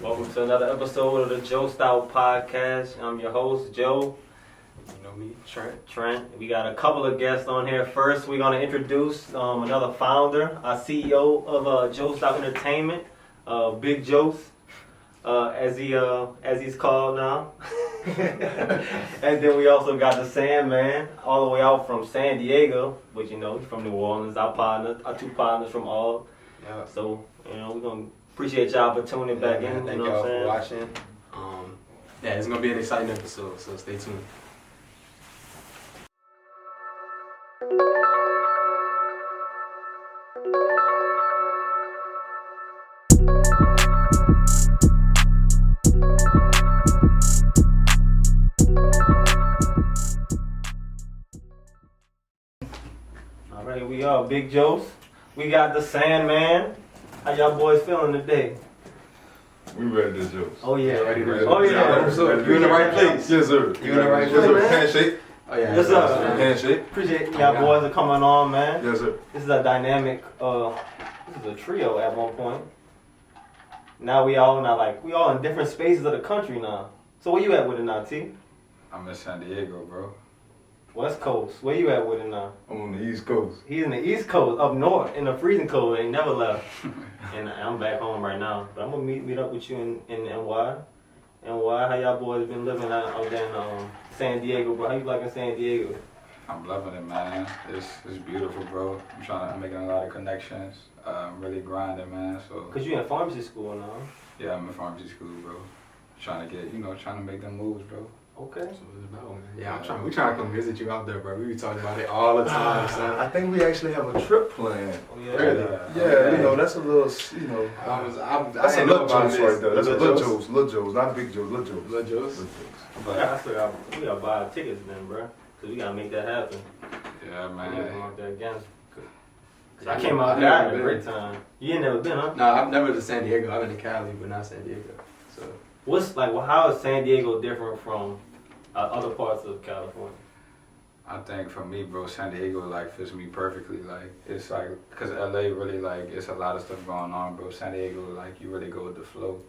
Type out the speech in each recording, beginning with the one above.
Welcome to another episode of the Joced Out Podcast. I'm your host, Joe. You know me, Trent. We got a couple of guests on here. First, we're going to introduce another founder, our CEO of Joced Out Entertainment, BigJoce, as he's called now. And then we also got the Sandman, all the way out from San Diego, which he's from New Orleans. Our two partners from all. Yeah. So we're gonna appreciate y'all for tuning back in. Thank y'all for watching. It's gonna be an exciting episode, so stay tuned. All right, we are BigJoce. We got the Sandman. How y'all boys feeling today? We ready to Joce. Oh yeah, ready to Oh yeah. You in the right place. Yes, sir. You in the right Yes, sir. place. Handshake. Oh yeah. Yes, sir. Handshake. Appreciate y'all boys are coming on, man. Yes, sir. This is a dynamic. This is a trio at one point. Now we all in different spaces of the country now. So where you at with it now, T? I'm in San Diego, bro. West Coast. Where you at with it now? I'm on the East Coast. He's in the East Coast, up north, in the freezing cold. Ain't never left. And I'm back home right now. But I'm gonna meet up with you in NY. NY, how y'all boys been living out there in San Diego, bro? How you liking San Diego? I'm loving it, man. It's beautiful, bro. I'm making a lot of connections. I'm really grinding, man. So. Cause you in pharmacy school now. Yeah, I'm in pharmacy school, bro. Trying to make them moves, bro. Okay. That's what it's about, man. Yeah, we trying to come visit you out there, bro. We be talking about it all the time, son. I think we actually have a trip planned. Oh yeah. Really? Yeah, that's a little, That's that's a a little Joce right there. That's a little little Joce, not Big Joce, little Joce. Little Joce. We gotta buy our tickets then, bro. Cause we gotta make that happen. Yeah, We man. gotta come out there again. Cause I came out there, I had a great time. You ain't never been, huh? No, I've never been to San Diego. I've been to Cali, but not San Diego. So. How is San Diego different from other parts of California? I think for me, bro, San Diego fits me perfectly. It's cause LA really it's a lot of stuff going on, bro. San Diego you really go with the flow.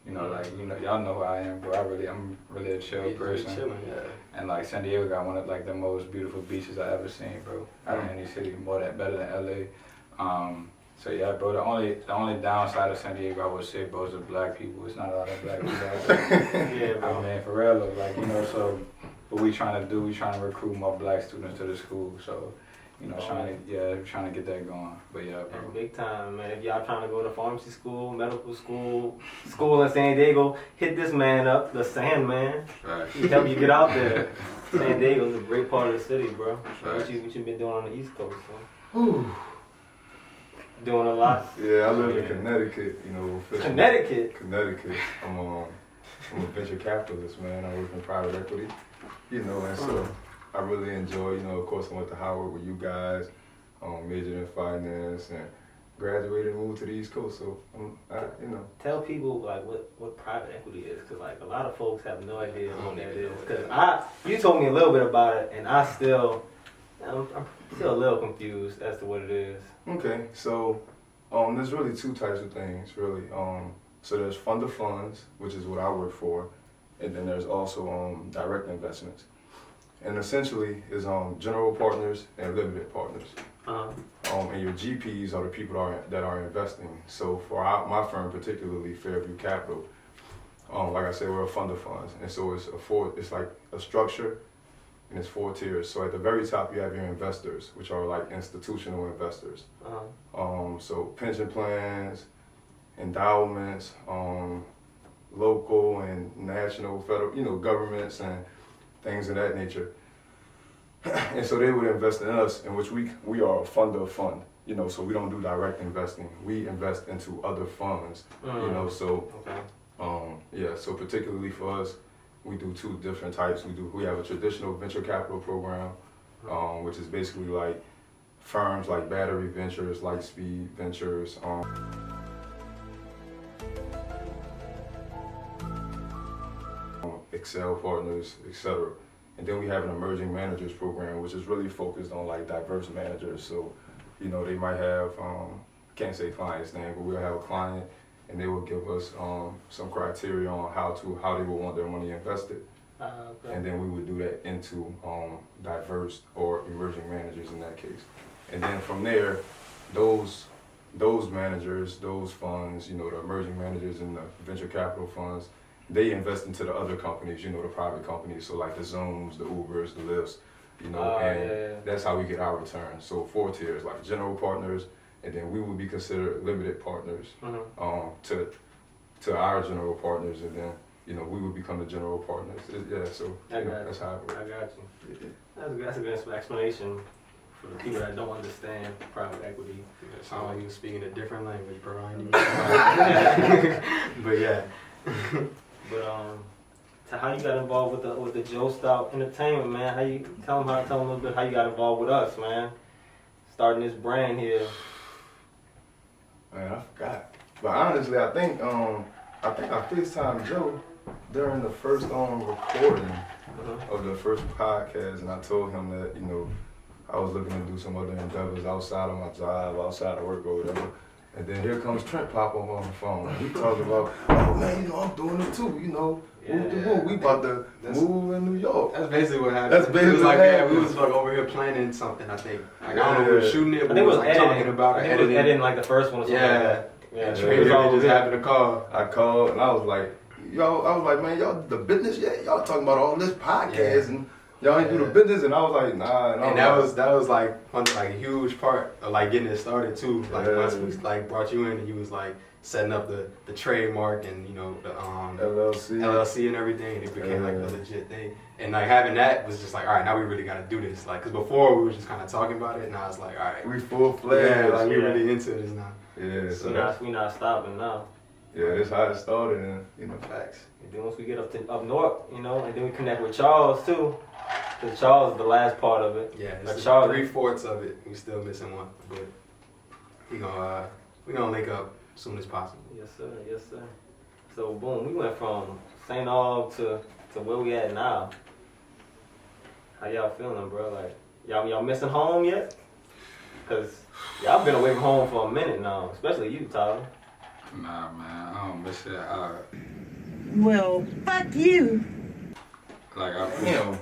Y'all know who I am, bro. I'm really a chill person. Chilling, yeah. And San Diego got one of the most beautiful beaches I ever seen, bro. I don't know any city better than LA. So yeah, bro. The only downside of San Diego, I would say, bro, is the black people. It's not a lot of black people out there. Yeah, bro. I mean, for real, though, so what we trying to recruit more black students to the school. So, trying to get that going. But yeah, bro. That's big time, man. If y'all trying to go to pharmacy school, medical school in San Diego, hit this man up, the Sandman. Right. He help you get out there. San Diego's a great part of the city, bro. Right. What you been doing on the East Coast, so? Ooh. Doing a lot. Yeah, I live in Connecticut, officially. Connecticut? I'm a venture capitalist, man. I work in private equity, and so I really enjoy, of course I went to Howard with you guys, majored in finance and graduated and moved to the East Coast, so Tell people what private equity is, cause a lot of folks have no idea what that is. Cause you told me a little bit about it, and I'm still a little confused as to what it is. Okay, so there's really two types of things, really. So there's fund of funds, which is what I work for, and then there's also direct investments. And essentially is general partners and limited partners. And your GPs are the people that are investing. So for my firm, particularly Fairview Capital, like I said, we're a fund of funds, and so it's like a structure, and it's 4 tiers. So at the very top, you have your investors, which are institutional investors. So pension plans, endowments, local and national, federal, governments and things of that nature. And so they would invest in us, in which we are a fund of fund, so we don't do direct investing. We invest into other funds, so, Okay. so particularly for us, we do 2 different types. We have a traditional venture capital program, which is basically firms like Battery Ventures, Lightspeed Ventures, Excel Partners, etc. And then we have an emerging managers program, which is really focused on diverse managers. So, they might have, can't say client's name, but we'll have a client and they will give us some criteria on how they would want their money invested. Okay. And then we would do that into diverse or emerging managers in that case. And then from there, those managers, those funds, the emerging managers and the venture capital funds, they invest into the other companies, the private companies, so like the Zooms, the Ubers, the Lyfts, that's how we get our returns. So 4 tiers, like general partners, and then we would be considered limited partners to our general partners, and then we would become the general partners. That's how it works. I got you. That's a good explanation for the people that don't understand private equity. It sounds like you were speaking a different language, bro. I ain't even but yeah. But so how you got involved with the Joced Out Entertainment, man? How you tell them a little bit how you got involved with us, man? Starting this brand here. Man, I forgot. But honestly, I think I FaceTimed Joe during the first recording of the first podcast, and I told him that I was looking to do some other endeavors outside of my job, outside of work or whatever. And then here comes Trent pop up on the phone. He talking about, oh man, I'm doing it too, we about to move in New York. That's basically what happened. That's basically it was like, what we happened. was like over here planning something, I think. Like, I don't know if we were shooting it, but we was like talking about it. Editing like the first one or something like that. Yeah, and Trey just happened to call. I called and I was like, man, y'all the business yet? Y'all talking about all this podcast and y'all ain't do the business, and I was like, nah. And that was like a huge part of like getting it started too. Like once we like brought you in and you was like setting up the trademark and the LLC and everything, and it became like a legit thing. And like having that was just like, all right, now we really gotta do this. Like, cause before we were just kind of talking about it, and I was like, all right, we full fledged. Yeah, like we really into this now. Yeah, so we not stopping now. Yeah, that's how it started, and Facts. And then once we get up north, and then we connect with Charles too. Cause Charles is the last part of it. Yeah, it's Charles, 3/4 of it. We still missing one, but we gonna link up as soon as possible. Yes sir. So boom, we went from St. Aug to where we at now. How y'all feeling, bro? Like y'all missing home yet? Cause y'all been away from home for a minute now, especially you, Tyler. Nah, man, I don't miss it. Well, fuck you. Like damn.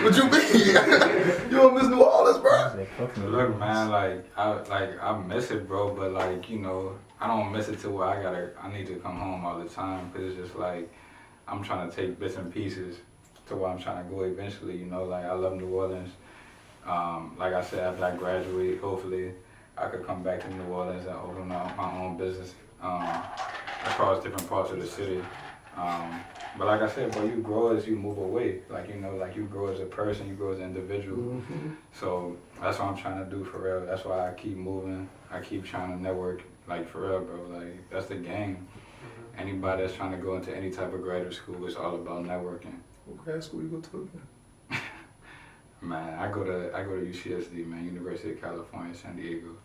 What you mean? You don't miss New Orleans, bro? Look, man, I miss it, bro. But like, I don't miss it to where I need to come home all the time. Cause it's just like I'm trying to take bits and pieces to where I'm trying to go eventually. Like I love New Orleans. Like I said, after I graduate, hopefully I could come back to New Orleans and open up my own business across different parts of the city. But like I said, bro, you grow as you move away. Like, you grow as a person, you grow as an individual. Mm-hmm. So that's what I'm trying to do for real. That's why I keep moving. I keep trying to network, like for real, bro. Like, that's the game. Mm-hmm. Anybody that's trying to go into any type of graduate school, it's all about networking. What grad school you go to again? Man, I go to UCSD, man, University of California, San Diego.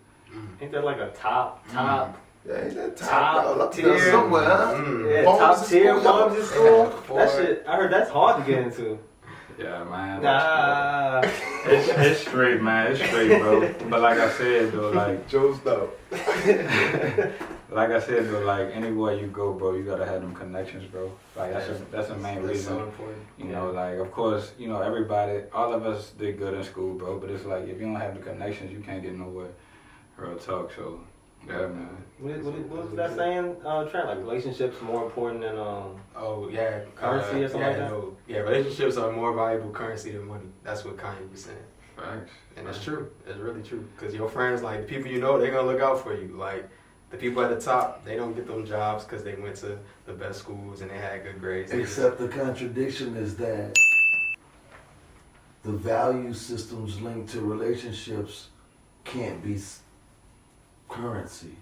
Ain't that like a top? Yeah, ain't that top tier somewhere, huh? Yeah, top tier pharmacy school. That shit, I heard that's hard to get into. Yeah, man. Nah. It's straight, man. It's straight, bro. But like I said, though, like Joced Out. Like I said, though, like anywhere you go, bro, you gotta have them connections, bro. Like that's the main reason. So important. Like of course, everybody, all of us did good in school, bro. But it's like if you don't have the connections, you can't get nowhere. Real talk. So yeah, man. What was that saying, Trent? Like relationships more important than currency or something like that? No. Yeah, relationships are more valuable currency than money. That's what Kanye was saying. Facts. And that's true. It's really true. Because your friends, like the people you know, they're gonna look out for you. Like the people at the top, they don't get them jobs because they went to the best schools and they had good grades. Except the contradiction is that the value systems linked to relationships can't be currency.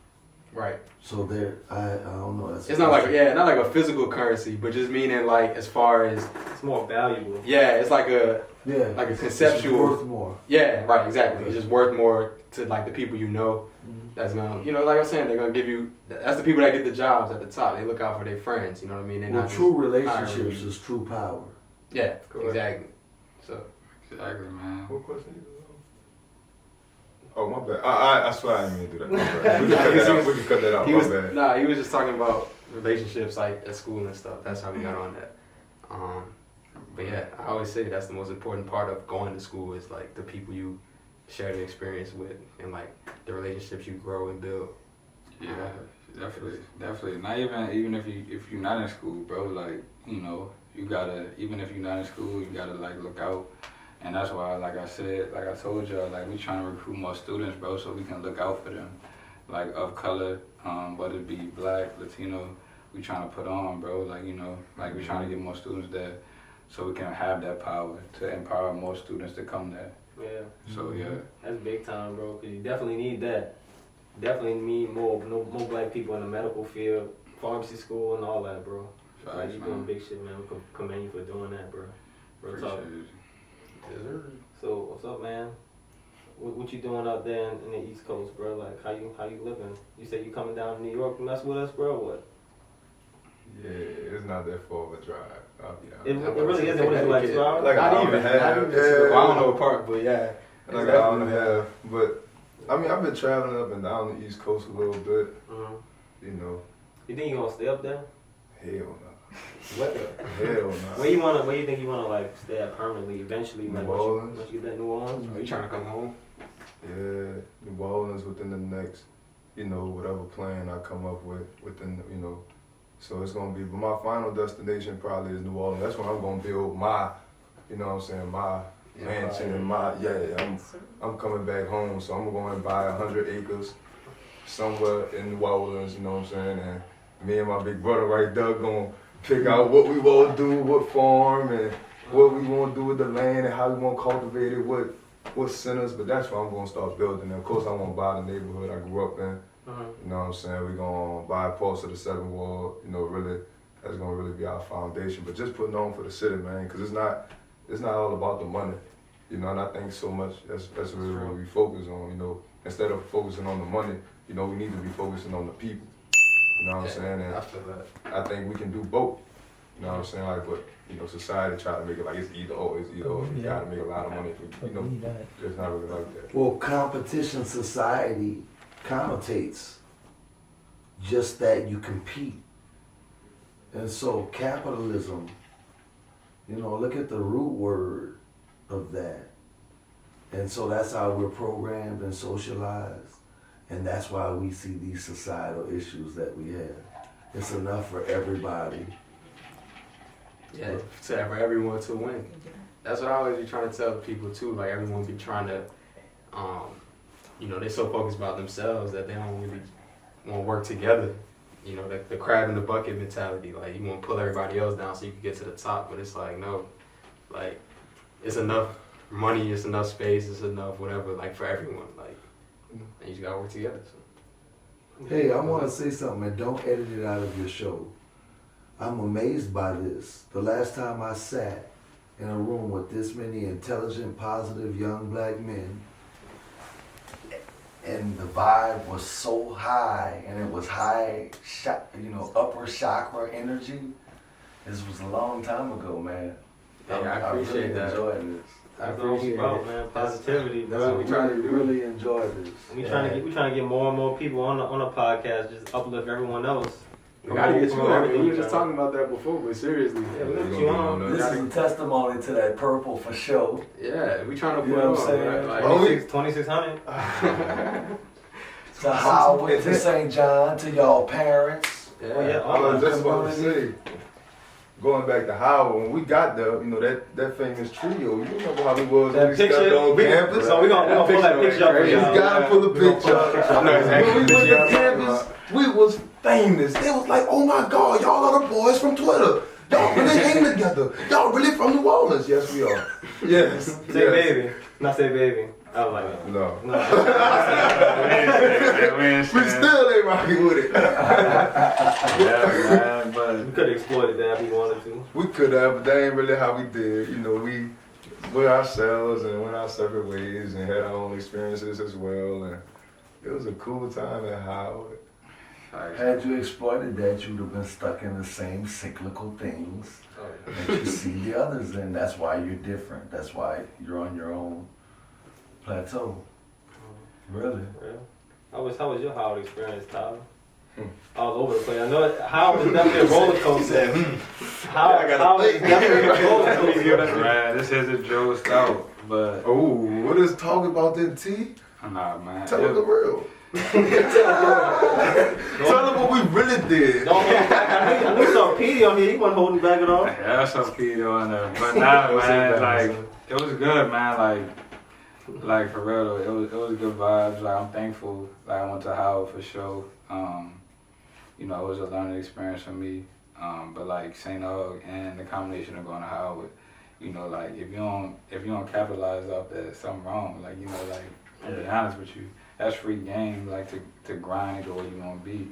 Right. So I don't know. It's not like a physical currency, but just meaning like as far as it's more valuable. Yeah, it's like a conceptual. It's worth more. Yeah, right, exactly. It's just worth more to like the people you know. Mm-hmm. That's gonna, like I'm saying, they're gonna give you. That's the people that get the jobs at the top. They look out for their friends. You know what I mean? They're not true relationships is true power. Yeah, exactly. So exactly, man. What question Oh, my bad. I swear I didn't mean to do that. My bad. We can cut that out. My bad. Nah, he was just talking about relationships like at school and stuff. That's how we got on that. But yeah, I always say that's the most important part of going to school is like the people you share the experience with and like the relationships you grow and build. Yeah, definitely. Not even if you're not in school, bro. Like, you know, you gotta, even if you're not in school, you gotta like look out. And that's why, like I said, like I told y'all, like we trying to recruit more students, bro, so we can look out for them, like of color, whether it be black, Latino, we trying to put on, bro. Like, you know, like we trying to get more students there, so we can have that power to empower more students to come there. Yeah. So yeah, that's big time, bro. Cause you definitely need that. Definitely need more black people in the medical field, pharmacy school, and all that, bro. Like you doing big shit, man. We commend you for doing that, bro. Real talk. So what's up, man? What you doing out there in the East Coast, bro? Like how you living? You say you coming down to New York to mess with us, bro? Or what? Yeah, it's not that far of a drive. I'll be honest. It really isn't. What is it, like 2 hours? Like Not even. Yeah. Well, I don't know what part, but yeah. Like an hour and a half. But I mean, I've been traveling up and down the East Coast a little bit. Mm-hmm. You know. You think you gonna stay up there? Hell no. What? Hell no. Where you think you wanna like stay at permanently eventually? Like New Orleans. once you get that New Orleans? Are you trying to come home? Yeah, New Orleans within the next, you know, whatever plan I come up with within, you know. So it's gonna be, but my final destination probably is New Orleans. That's when I'm gonna build my, you know what I'm saying, my mansion and I'm coming back home. So I'm going to buy 100 acres somewhere in New Orleans, you know what I'm saying? And me and my big brother right there gonna pick out what we want to do, what farm, and what we want to do with the land and how we want to cultivate it, what centers. But that's where I'm gonna start building. And of course, I want to buy the neighborhood I grew up in. You know what I'm saying? We're gonna buy parts of the 7th Ward. You know, really, that's gonna really be our foundation. But just putting on for the city, man, because it's not all about the money. You know, and I think so much that's really what we focus on. You know, instead of focusing on the money, you know, we need to be focusing on the people. You know what I'm saying? And I feel that. I think we can do both. You know what I'm saying? Like, but you know, society try to make it like it's either or. You gotta make a lot of money. You know, it's not really like that. Well, competition society connotates just that you compete. And so capitalism, you know, look at the root word of that. And so that's how we're programmed and socialized. And that's why we see these societal issues that we have. It's enough for everybody. Yeah, for everyone to win. That's what I always be trying to tell people too. Like everyone be trying to, you know, they're so focused about themselves that they don't really want to work together. You know, the crab in the bucket mentality. Like you want to pull everybody else down so you can get to the top, but it's like no, like it's enough money, it's enough space, it's enough whatever. Like for everyone, like and you just gotta work together. So. Hey, I want to say something, and don't edit it out of your show. I'm amazed by this. The last time I sat in a room with this many intelligent, positive young black men, and the vibe was so high, and it was high, upper chakra energy. This was a long time ago, man. Hey, I appreciate that. Enjoying this. I appreciate it, man. Positivity, That's bro. what we trying to do. Really enjoy this. We trying to get more and more people on the podcast, just uplift everyone else. We gotta get you on. We were just talking about that before, but seriously. Yeah, we got you on. This is a testimony to that purple for show. Yeah, we trying to put You know what I'm on. saying? Like, 2600. To Howard, to St. John, to y'all parents. yeah. Oh, yeah. I was just about to say, going back to Howard, when we got there, you know, that famous trio, you remember how we was when we stepped on campus? So we're gonna pull that picture up for You y'all. gotta pull the picture up. When we went to campus, we was famous. They was like, oh my God, y'all are the boys from Twitter. Y'all really hang together. Y'all really from New Orleans. Yes, we are. Yes. Say yes. baby. Not say baby. I was like, No. no. We still ain't rocking with it. yeah, man, but We could have exploited that if we wanted to. We could have, but that ain't really how we did. You know, we were ourselves and went our separate ways and had our own experiences as well. And it was a cool time at Howard. Had you exploited that, you'd have been stuck in the same cyclical things that you see the others in. That's why you're different. That's why you're on your own plateau. Really? Real. How was your Howard experience, Tyler? All over the place. I know Howard is definitely a roller coaster. Howard is definitely a roller coaster. Man, this isn't Joced Out, but Oh, what is talk about that T? nah, man. Tell them the real. Tell them what we really did. Don't hold back. I knew saw Petey on here. He wasn't holding back at all. Yeah, I saw Peter on there, but nah, man. Like it was good, man. Like for real though, it was good vibes. Like I'm thankful. Like I went to Howard for sure. You know, it was a learning experience for me. But like St. Aug and the combination of going to Howard, you know, like if you don't capitalize off that, something wrong. Like, you know, like to be honest with you, that's free game. Like to grind to where you want to be.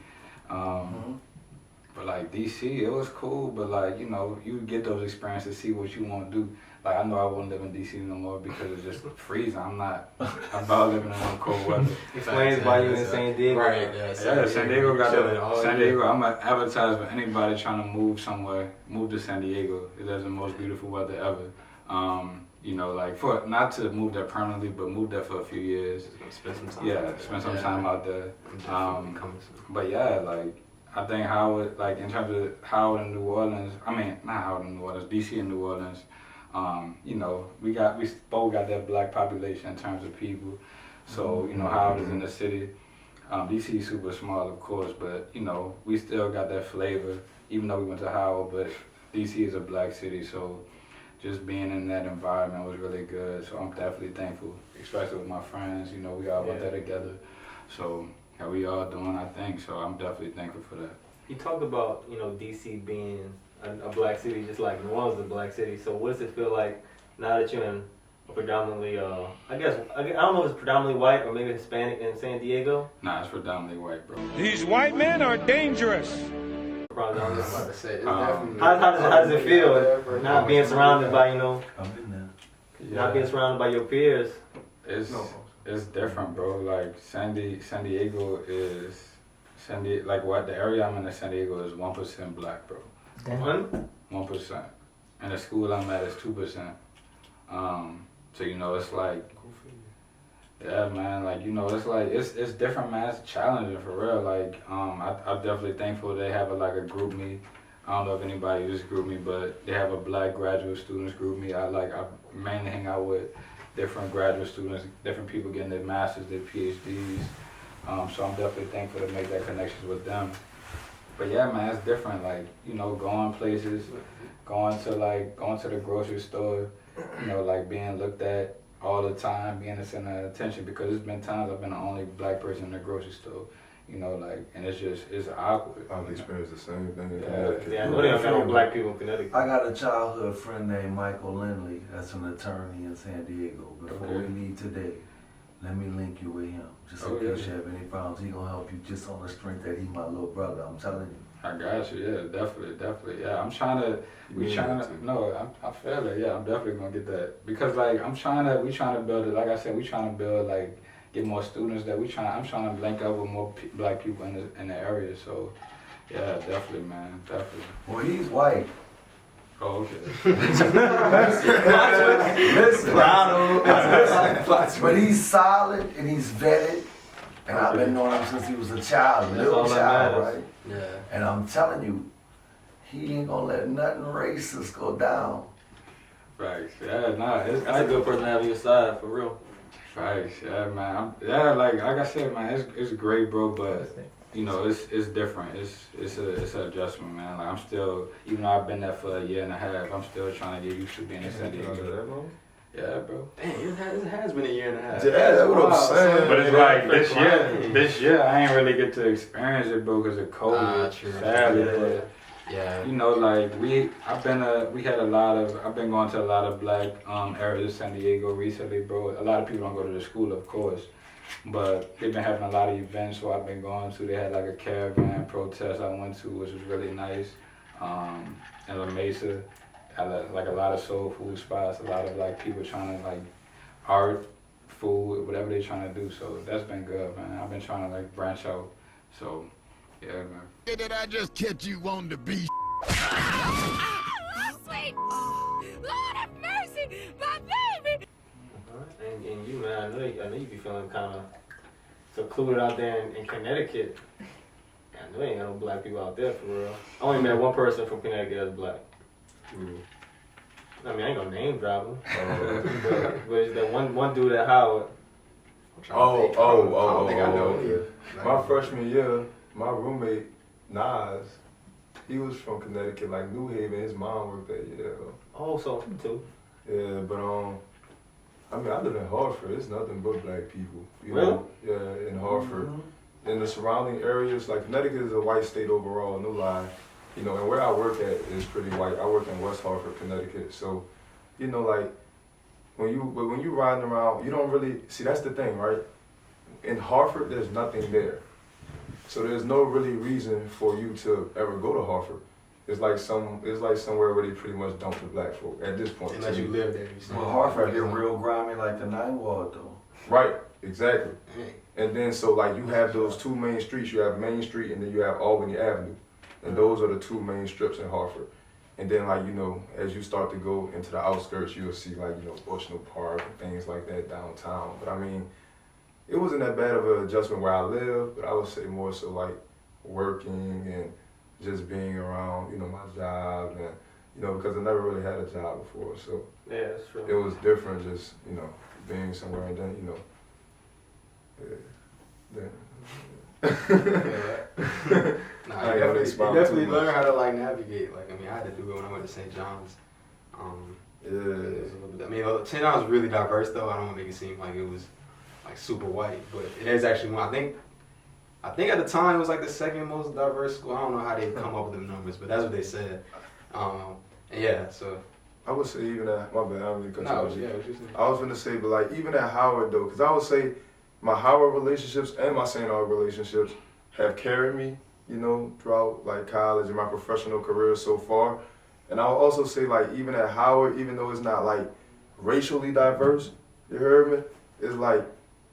But like DC, it was cool. But like, you know, you get those experiences, see what you want to do. Like I know I won't live in DC no more because it's just freezing. I'm not about living in no cold weather. Explains why you in San Diego. Right, Yeah, San Diego got San Diego. I'm gonna advertise for anybody trying to move somewhere. Move to San Diego. It has the most beautiful weather ever. You know, like for not to move there permanently, but move there for a few years. Spend some time. Yeah, spend some time out there. But yeah, like I think Howard, like in terms of Howard and New Orleans. I mean, not Howard and New Orleans, DC and New Orleans. You know, we both got that black population in terms of people. So, you know, Howard is in the city. DC is super small, of course, but, you know, we still got that flavor, even though we went to Howard, but DC is a black city, so just being in that environment was really good. So I'm definitely thankful, especially with my friends. You know, we all went there together. So how we all doing, I think. So I'm definitely thankful for that. You talked about, you know, DC being a black city, just like New Orleans is a black city. So what does it feel like now that you're in a predominantly, I don't know if it's predominantly white or maybe Hispanic in San Diego? Nah, it's predominantly white, bro. These white men are dangerous. I was about to say, it's definitely. How does it feel not being surrounded by, you know, not being surrounded by your peers? It's different, bro. Like San Diego is like what the area I'm in San Diego is 1% black, bro. 1%. And the school I'm at is 2%. So you know, it's like, yeah, man. Like, you know, it's like it's different, man. It's challenging for real. Like, I'm definitely thankful they have a group me. I don't know if anybody uses group me, but they have a black graduate students group me. I mainly hang out with different graduate students, different people getting their masters, their PhDs. So I'm definitely thankful to make that connection with them. But yeah, man, it's different. Like, you know, going places, going to the grocery store, you know, like being looked at all the time, being the center of attention, because there's been times I've been the only black person in the grocery store, you know, like, and it's awkward. I've experienced the same thing in Yeah, Connecticut. I know they don't got no black people in Connecticut. I got a childhood friend named Michael Lindley. That's an attorney in San Diego. Before Okay. we leave today, let me link you with him. Just in case you have any problems, he gonna help you just on the strength that he's my little brother. I'm telling you. I got you, yeah, definitely. Yeah, I feel it, yeah, I'm definitely gonna get that. Because like we trying to build it, like I said, we trying to build like get more students that I'm trying to link up with more black people in the area. So yeah, definitely, man, definitely. Well, he's white. Oh, okay. Listen, but he's solid and he's vetted. And I've been knowing him since he was a child, little child, right? Yeah. And I'm telling you, he ain't gonna let nothing racist go down. Right, yeah, nah, That's a good person to have on your side, for real. Right, yeah, man. Like I said, man, it's great, bro. But you know, it's different. It's an adjustment, man. Like I'm still, even though I've been there for a year and a half, I'm still trying to get used to being in San Diego. Yeah, bro. Dang, it has been a year and a half. Yeah, that's what I'm saying. But it's like this year I ain't really get to experience it, bro, because of COVID. True. Sadly, but Yeah. you know, like I've been going to a lot of black areas of San Diego recently, bro. A lot of people don't go to the school, of course, but they've been having a lot of events, so I've been going to. They had like a caravan protest I went to, which was really nice. In La Mesa, had like a lot of soul food spots, a lot of like people trying to like art, food, whatever they're trying to do. So that's been good, man. I've been trying to like branch out. So yeah, man. Did I just catch you on the beach? Sweet Lord have mercy, my baby. And you, man, I know you be feeling kind of secluded out there in Connecticut. I know ain't got no black people out there for real. I only met one person from Connecticut that's black. I mean, I ain't gonna name drop him. but it's that one dude at Howard. I don't think I know. Yeah. My freshman year, my roommate, Nas, he was from Connecticut, like New Haven. His mom worked there, Oh, so him too. Yeah, but I mean, I live in Hartford. It's nothing but black people. You Really? know? Yeah, in Hartford. In the surrounding areas, like Connecticut is a white state overall, no lie. You know, and where I work at is pretty white. I work in West Hartford, Connecticut. So, you know, like when you riding around, you don't really see. That's the thing, right? In Hartford, there's nothing there, so there's no really reason for you to ever go to Hartford. It's like somewhere where they pretty much dump the black folk at this point. Unless you live there. Well, Hartford get real grimy like the Ninth Ward though. Right, exactly. And then so like you have those two main streets. You have Main Street and then you have Albany Avenue. And those are the two main strips in Hartford. And then like, you know, as you start to go into the outskirts, you'll see like, you know, Bushnell Park and things like that downtown. But I mean, it wasn't that bad of an adjustment where I live, but I would say more so like working and just being around, you know, my job and, you know, because I never really had a job before. So Yeah, that's true. it was different just, you know, being somewhere and then, you know, Nah, you definitely learn how to like navigate. Like, I mean, I had to do it when I went to St. John's. I mean, St. John's was really diverse though. I don't want to make it seem like it was like super white, but it is actually one. I think at the time it was like the second most diverse school. I don't know how they come up with the numbers, but that's what they said. And yeah, so. I would say even at, my bad, I don't really cut you off. Yeah, what you saying? I was gonna say, but like even at Howard though, because I would say my Howard relationships and my St. Aug relationships have carried me, you know, throughout like college and my professional career so far. And I'll also say like even at Howard, even though it's not like racially diverse, you heard me? It's like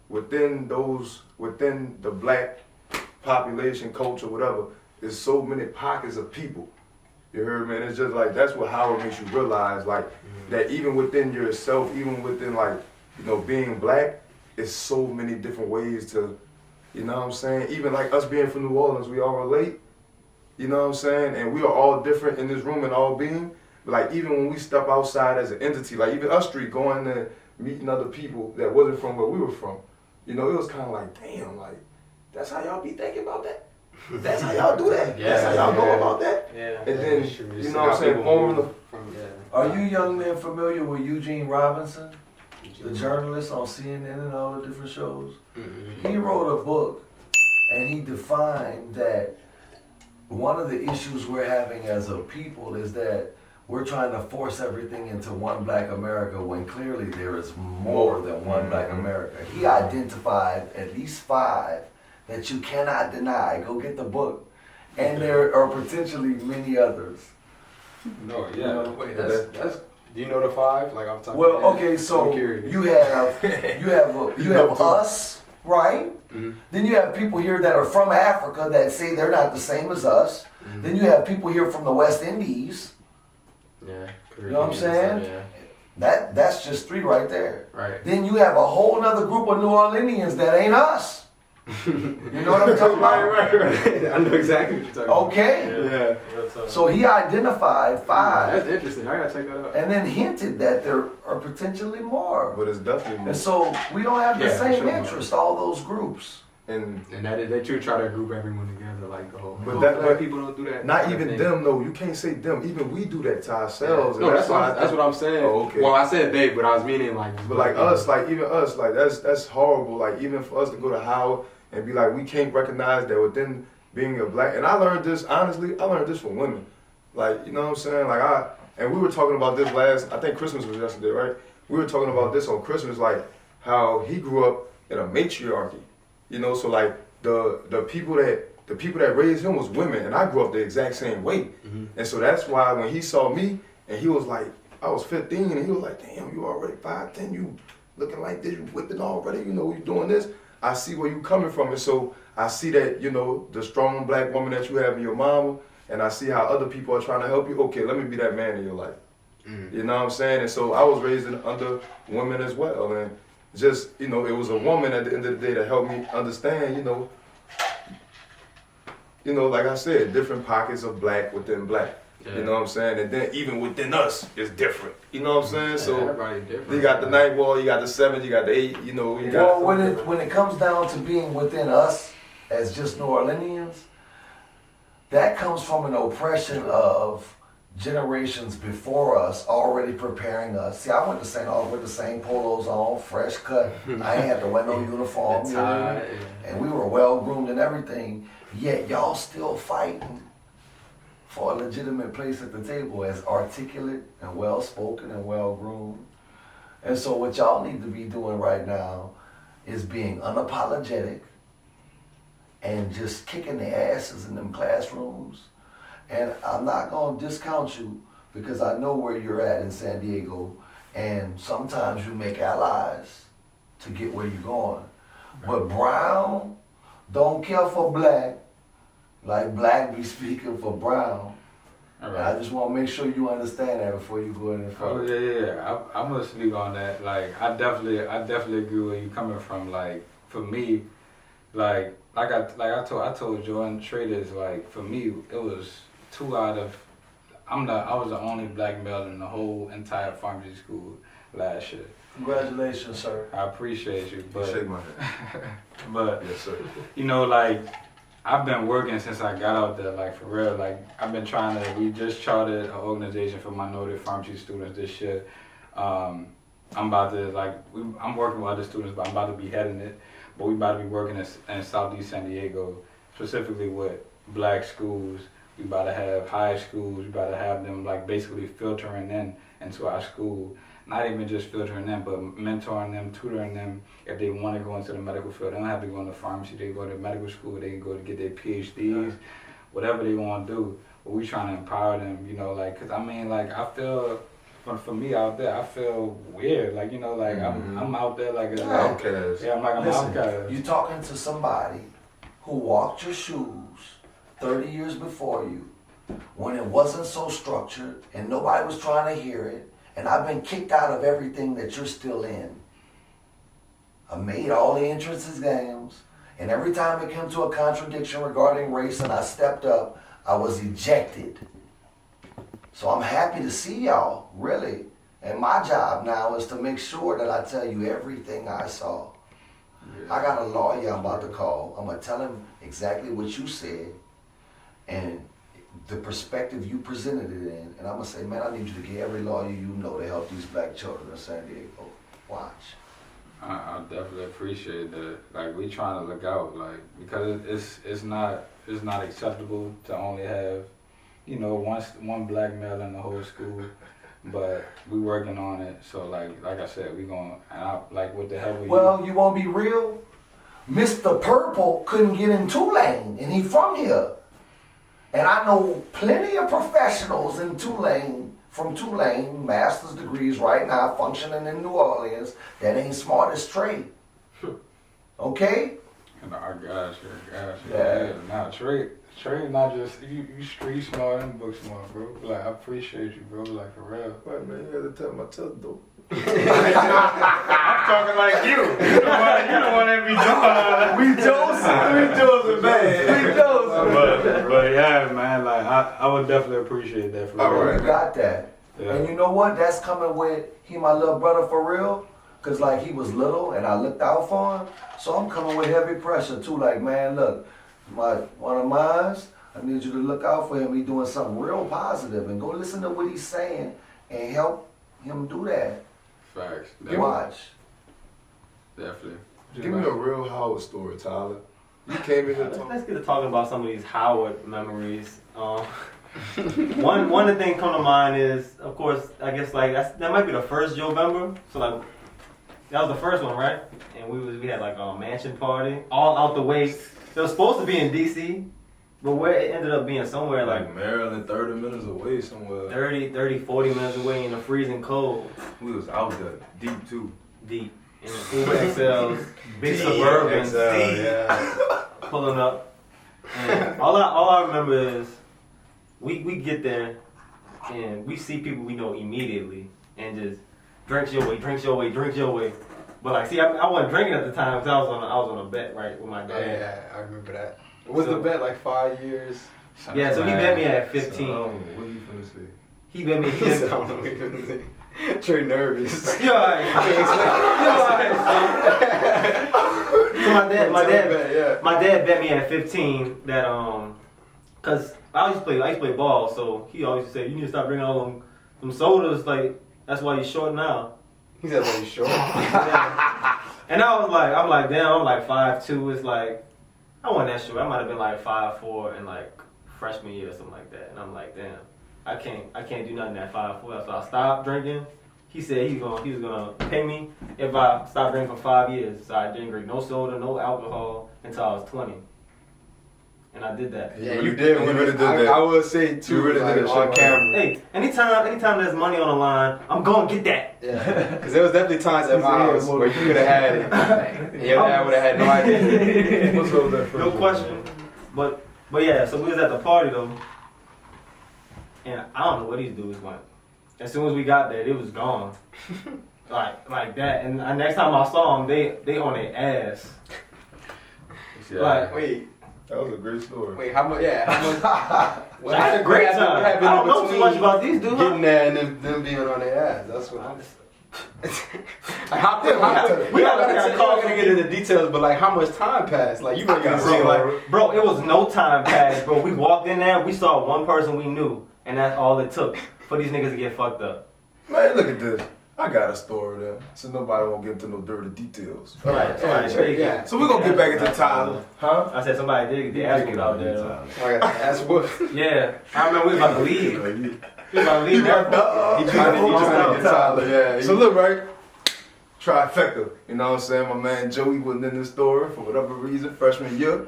within the black population, culture, whatever, there's so many pockets of people. You heard me? And it's just like, that's what Howard makes you realize, like, that even within yourself, even within, like, you know, being black, it's so many different ways to, you know what I'm saying? Even like us being from New Orleans, we all relate, you know what I'm saying? And we are all different in this room and all being, but like, even when we step outside as an entity, like even us street going and meeting other people that wasn't from where we were from, you know, it was kind of like, damn, like, that's how y'all be thinking about that? That's how y'all do that? That's how y'all know about that? Yeah. And then, you know what I'm saying, Are you young men familiar with Eugene Robinson, the journalist on CNN and all the different shows? He wrote a book and he defined that one of the issues we're having as a people is that we're trying to force everything into one black America when clearly there is more than one black America. He identified at least 5 that you cannot deny. Go get the book. And there are potentially many others. No, yeah. Wait, that's. Do you know the 5? Like I'm talking. Well, okay, so you have us, right? Then you have people here that are from Africa that say they're not the same as us. Then you have people here from the West Indies. Yeah. You know what I'm saying? Yeah. That's just 3 right there. Right. Then you have a whole other group of New Orleanians that ain't us. You know what I'm talking about? Right. I know exactly what you're talking about. Okay. Yeah. So he identified 5. That's interesting. I gotta check that out. And then hinted that there are potentially more. But it's definitely more. And so we don't have the Yeah, same sure. interest, all those groups. And that they try to group everyone together like the whole. But people don't do that. not even them though. You can't say them. Even we do that to ourselves. No, that's what I'm saying. Oh, okay. Well, I said they, but I was meaning like. But like us, like even us, like that's horrible. Like even for us to go to Howard and be like, we can't recognize that within being a black. And I learned this honestly. I learned this from women. Like, you know what I'm saying? Like and we were talking about this I think Christmas was yesterday, right? We were talking about this on Christmas, like how he grew up in a matriarchy. You know, so like the people that raised him was women, and I grew up the exact same way. And so that's why when he saw me and he was like, I was 15 and he was like, damn, you already 5'10", you looking like this, you whipping already, you know, you doing this. I see where you coming from, and so I see that, you know, the strong black woman that you have in your mama, and I see how other people are trying to help you. Okay, let me be that man in your life. You know what I'm saying? And so I was raised under women as well, and just, you know, it was a woman at the end of the day that helped me understand, like I said, different pockets of black within black. Yeah. You know what I'm saying? And then even within us, it's different. You know what I'm saying? So everybody different. You got the 9 ball, you got the 7, you got the 8. You got. Well, when it comes down to being within us as just New Orleanians, that comes from an oppression of generations before us already preparing us. See, I went to St. Augustine with the same polos on, fresh cut. I ain't had to wear no uniform, and we were well groomed and everything. Yet y'all still fighting for a legitimate place at the table as articulate and well spoken and well groomed. And so what y'all need to be doing right now is being unapologetic and just kicking their asses in them classrooms. And I'm not gonna discount you because I know where you're at in San Diego, and sometimes you make allies to get where you're going. But Brown don't care for black like black be speaking for brown. Right. I just want to make sure you understand that before you go in and Oh yeah. I'm gonna speak on that. Like I definitely agree where you coming from. Like for me, I told Jordan Traders, like for me it was 2 out of I was the only black male in the whole entire pharmacy school last year. Congratulations, sir. I appreciate you, but shake my hand. But yes, sir. Like I've been working since I got out there, like for real. Like I've been we just chartered an organization for minority pharmacy students this year. I'm about to I'm working with other students, but I'm about to be heading it. But we about to be working in Southeast San Diego, specifically with black schools. We about to have high schools. We about to have them like basically filtering into our school. Not even just filtering them, but mentoring them, tutoring them. If they want to go into the medical field, they don't have to go into pharmacy. They go to medical school. They can go to get their PhDs, whatever they want to do. But we trying to empower them, cause I feel, for me out there, I feel weird. I'm out there like an outcast. Yeah, I'm an outcast. You talking to somebody who walked your shoes 30 years before you, when it wasn't so structured and nobody was trying to hear it. And I've been kicked out of everything that you're still in. I made all the entrance exams, and every time it came to a contradiction regarding race and I stepped up, I was ejected. So I'm happy to see y'all, really. And my job now is to make sure that I tell you everything I saw. Yeah. I got a lawyer I'm about to call. I'm going to tell him exactly what you said and the perspective you presented it in, and I'm gonna say, man, I need you to get every lawyer you know to help these black children in San Diego. Watch. I definitely appreciate that. Like we trying to look out, because it's not acceptable to only have, one black male in the whole school, but we working on it. So like I said, we gonna what the hell? Well, you wanna be real? Mr. Purple couldn't get in Tulane, and he from here. And I know plenty of professionals in from Tulane, master's degrees right now, functioning in New Orleans, that ain't smart as Trey. Okay? I got you. Yeah. Now Trey not just you street smart and book smart, bro. Like I appreciate you, bro. Like for real. Right, man, you had to tell my tongue though. I'm talking like you. You the one that be doing We Joced, man. But yeah, man, I would definitely appreciate that for real. All right, you got that. Yeah. And you know what? That's coming with he my little brother for real. Cause he was little and I looked out for him. So I'm coming with heavy pressure too. Like, man, look, one of mine, I need you to look out for him. He's doing something real positive and go listen to what he's saying and help him do that. Facts. Watch. Definitely. Give me a real Howard story, Tyler. You came in here talking. Let's get to talking about some of these Howard memories. One of the things come to mind is, of course, I guess that might be the first Jovember. So that was the first one, right? And we had a mansion party, all out the way. It was supposed to be in DC, but where it ended up being somewhere like Maryland, 30 minutes away somewhere. 40 minutes away in the freezing cold. We was out there, deep too. Deep. In the Uber XLs, big Suburban, pulling up. And all I remember is we get there and we see people we know immediately and just drinks your way. But like, see, I wasn't drinking at the time because I was on a bet, right, with my Oh, dad. yeah, I remember that. Was the bet like 5 years? Yeah, so he bet me at 15. So, what are you finna say? He bet me. I don't know what you're gonna say. Trey nervous. Yo, alright. So my dad bet me at 15 that cause I used to play ball, so he always said you need to stop drinking all them sodas. Like that's why you're short now. He said, "Well, you sure?" And I'm like, damn, I'm like 5'2". It's like I wasn't that short. I might have been like 5'4" in like freshman year or something like that. And I'm like, damn, I can't do nothing at 5'4". So I stopped drinking. He said he was gonna pay me if I stopped drinking for 5 years. So I didn't drink no soda, no alcohol until I was 20. And I did that. Yeah, you did. You really did that. I would say too. You really like, did that shit on camera. Hey, anytime there's money on the line, I'm gonna get that. Yeah, because there was definitely times at my house where you could have had it, and your dad would have had no idea. What's up with that first No one? question. But yeah, so we was at the party though, and I don't know where these dudes went. As soon as we got there, it was gone. like that. And the next time I saw them, they on their ass. Yeah. Like, Wait, That was a great story. wait, how much? Yeah, how much? I had a great time. What happened I don't know in too much between about these dudes. getting there and them being on their ass. That's what I'm. How We gotta gonna get into details, but like how much time passed? Like you were gonna say like, Bro, it was no time passed, bro. We walked in there, we saw one person we knew, and that's all it took for these niggas to get fucked up. Man, look at this. I got a story there, so nobody won't get into no dirty details. Right. yeah. So we're gonna get back into Tyler. Huh? I said somebody did get their ass whooped out there though. I got to ask what. Yeah. I remember we was about to leave. We was about to leave. He trying to get Tyler. Yeah. So look, right? Trifecta. You know what I'm saying? My man Joey wasn't in the story for whatever reason, freshman year.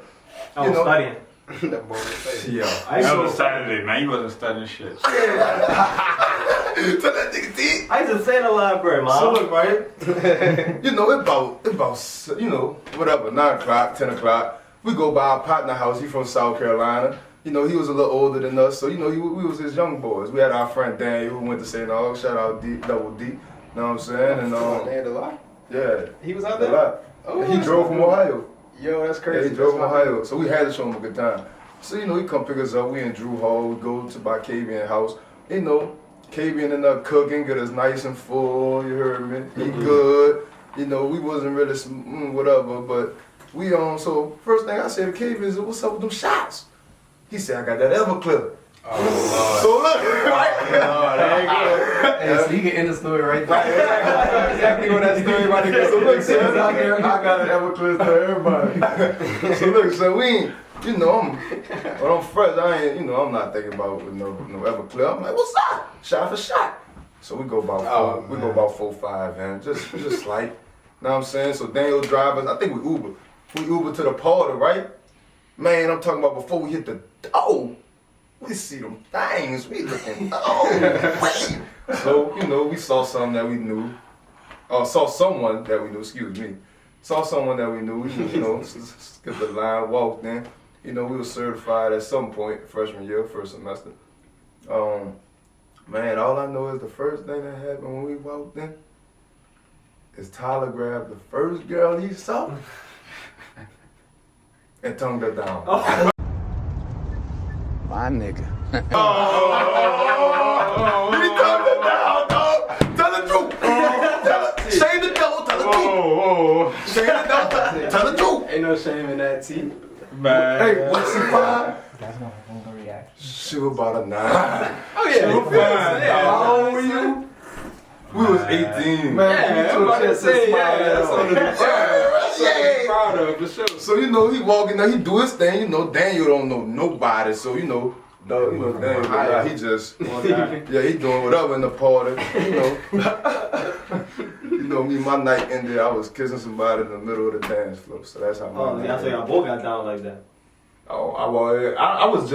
I was studying. That boy was face. Yeah. That was Saturday, man. You wasn't studying shit. So that nigga did. I used to stay in the library, mom. So look, right? You know, it about, you know, whatever, 9 o'clock, 10 o'clock. We go by our partner house. He from South Carolina. You know, he was a little older than us, so, you know, we was his young boys. We had our friend Daniel who went to St. Aug. Shout out Double D. You know what I'm saying? And They had a lot. yeah. He was out A there. lot. Oh, And he drove from Ohio. Yo, that's Yeah, crazy. he drove from Ohio. So we had to show him a good time. So, you know, he come pick us up. We in Drew Hall. We go to my Kavian house. You know, Kavian ended up cooking, get us nice and full. You heard me? He good. You know, we wasn't really whatever, but we so first thing I said to Kavian is, what's up with them shots? He said, I got that Everclear. Oh, So look, right? Lord. Hey, so you can end the story right there. Exactly what that story about to go. So look, son, I got an Everclear to everybody. So look, so we ain't, you know, I'm fresh. I ain't, you know, I'm not thinking about no Everclear. I'm like, what's up? Shot for shot. So we go about four, we go about 4-5, man. Just like, know what I'm saying? So Daniel drive us. I think we Uber. We Uber to the party, right? Man, I'm talking about before we hit the door. We see them things. We looking. Oh, wait. So you know, we saw something that we knew. Saw someone that we knew. Excuse me. Saw someone that we knew. You know, skipped the line, walked in. You know, we were certified at some point, freshman year, first semester. Man, all I know is the first thing that happened when we walked in is Tyler grabbed the first girl he saw and tongued her down. Oh. My nigga. He tongued her down, dog. Tell the truth. Shame the devil. Tell the truth. Shame the devil. Tell the truth. Ain't no shame in that, T. Man. Hey, what's she fine? That's not a reaction. She was about a 9. Oh yeah. She was fine. How old were you? We was 18. Man, I'm about to say, that's something to be proud of, for sure. So you know he walking there, he do his thing. You know Daniel don't know nobody, so you know Daniel, he just he doing whatever in the party. You know me. My night ended. I was kissing somebody in the middle of the dance floor. So that's how. Oh, yeah, so y'all both got down like that. Oh, I was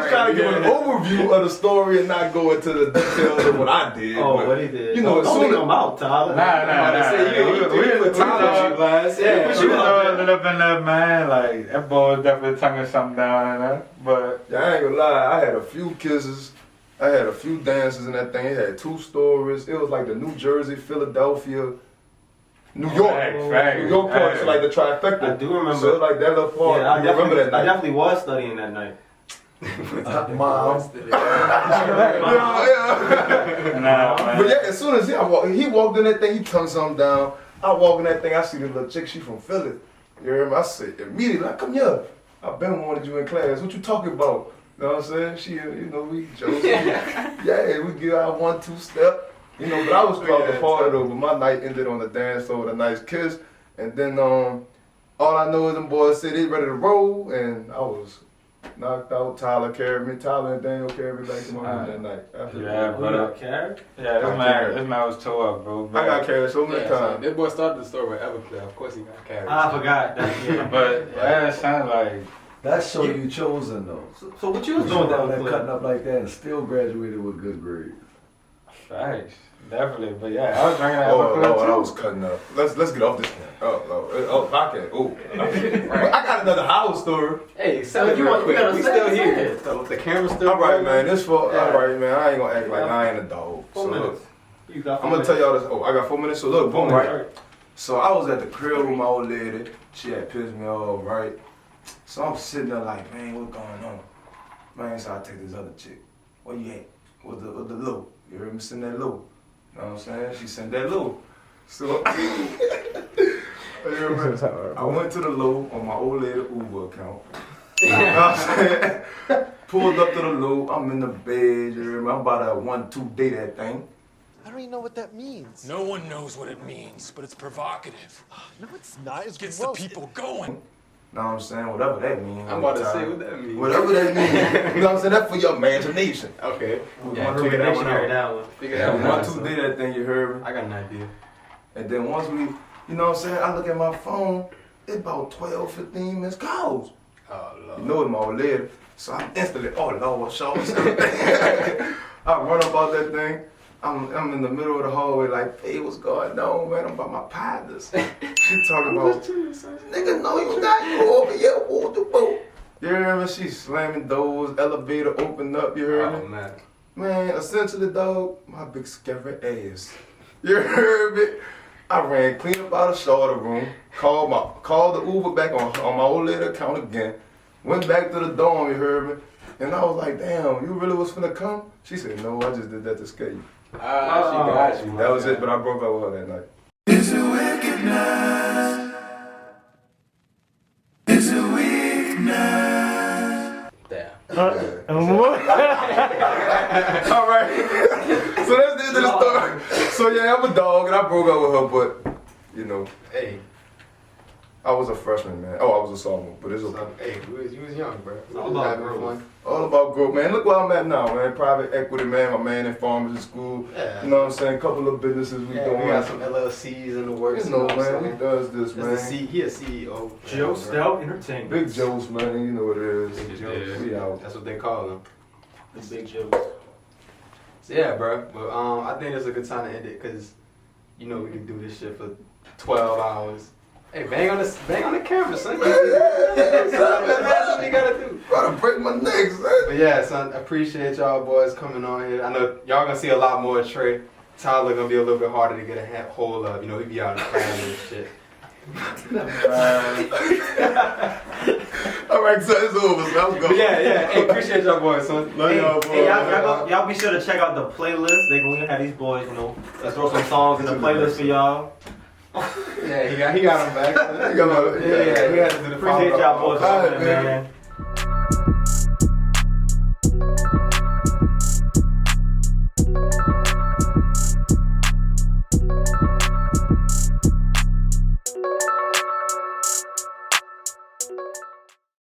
trying to give an overview of the story and not go into the details of what I did. Oh, but, what he did. You know, as don't soon leave as him out, Tyler. Nah. We in the Tyler blast. Yeah, We throwing it up in there, man. Like, that boy was definitely tonguing something down in there. But, yeah, I ain't gonna lie, I had a few kisses I had a few dances in that thing. It had 2 stories. It was like the New Jersey, Philadelphia, New York. Facts. New York part, so like the trifecta. I do remember. So like that little part. Yeah, you remember that night? I definitely was studying that night. Mom. But yeah, as soon as he walked in that thing, he turned something down. I walk in that thing, I see this little chick, she from Philly. You hear me? I said immediately, like, come here. I been wanted you in class. What you talking about? You know what I'm saying? She, we Joseph. Yeah, we give our 1-2 step. But I was caught the party though. But my night ended on the dance floor with a nice kiss. And then all I know is them boys said they ready to roll, and I was knocked out. Tyler carried me. Tyler and Daniel carried me back to my room that night. Yeah, but carried? Yeah, this man was tore up, bro. I got carried so many times. This boy started the story with Everclear. Of course he got carried. I forgot that. Yeah. But that sounds like That show you chosen though. So what you was doing that that cutting up like that and still graduated with good grades. facts, definitely. But yeah, I was drinking that Oh, Everclear Lord, I too. was cutting up. Let's get off this one. Oh, podcast. Oh, I got another house story. Hey, sell it real quick. We still here. So the camera's still All right, rolling. man. All right, man. I ain't gonna act like I ain't a dog. 4 So minutes. look, You got I'm gonna tell y'all this. Oh, I got 4 minutes. So look, boom, right? So I was at the crib with my old lady. She had pissed me off, right? So I'm sitting there like, man, what's going on? Man, so I take this other chick. Where you at? With the low. You heard me send that low. You know what I'm saying? She sent that low. So I went to the low on my old lady Uber account. You know what I'm saying? Pulled up to the low. I'm in the bed. You hear me? I'm about to 1-2 date that thing. I don't even know what that means. No one knows what it means, but it's provocative. No, it's not. It's Gets gross. the people going. Know what I'm saying? Whatever that means. I'm about to say what that means. Whatever that means. You know what I'm saying? That's for your imagination. Okay. Yeah, figure that one out. that one. Figure that one out. 1-2 date that thing, you heard me? I got an idea. And then once we, you know what I'm saying? I look at my phone, it's about 12, 15 missed calls. Oh, Lord. You know it's my old lady. So I'm instantly, oh Lord, show us. I run up out that thing. I'm in the middle of the hallway like, hey, what's going on, man? I'm by my partners. She talking about, nigga, no, you not. You over here, walk the boat. You hear me? She slamming doors, elevator opened up, you heard me? Oh, man. Man, essentially, dog, my big scary ass. You heard me? I ran clean up out of shorter room, called the Uber back on my old lady account again, went back to the dorm, you heard me? And I was like, damn, you really was finna come? She said, no, I just did that to scare you. She got you. That was it, but I broke up with her that night. It's a wickedness. It's a weakness. Damn. All right. So that's the end of the story. So yeah, I'm a dog and I broke up with her, but you know, Hey. I was a freshman, man. Oh, I was a sophomore, but it's okay. So, hey, you was young, bro. all about growth. All about growth, man. Look where I'm at now, man. Private equity, man. My man in pharmacy school. Yeah. You know what I'm saying? Couple of businesses we doing. We got some LLCs in the works. You know, what I'm man. saying? We does this, man. He a CEO. Joced Out Entertainment. BiggJoce, man. You know what it is. BiggJoce. We out. That's what they call him. The BigJoce. So yeah, bro. But I think it's a good time to end it because we can do this shit for 12 hours. Hey, bang on the camera, son. That's what you gotta do. Gotta break my neck, son. But yeah, son, appreciate y'all boys coming on here. I know y'all gonna see a lot more of Trey. Tyler gonna be a little bit harder to get a hold of. He be out in the family and shit. All right, so it's over. So I'm going. Yeah. Hey, appreciate y'all boys, son. Love y'all, boys. Hey, y'all be sure to check out the playlist. They gonna have these boys, let's throw some songs in the playlist for y'all. Yeah, he got him back. Son. He got my- Yeah, we had to do the Appreciate y'all boys for All right, coming, man. man.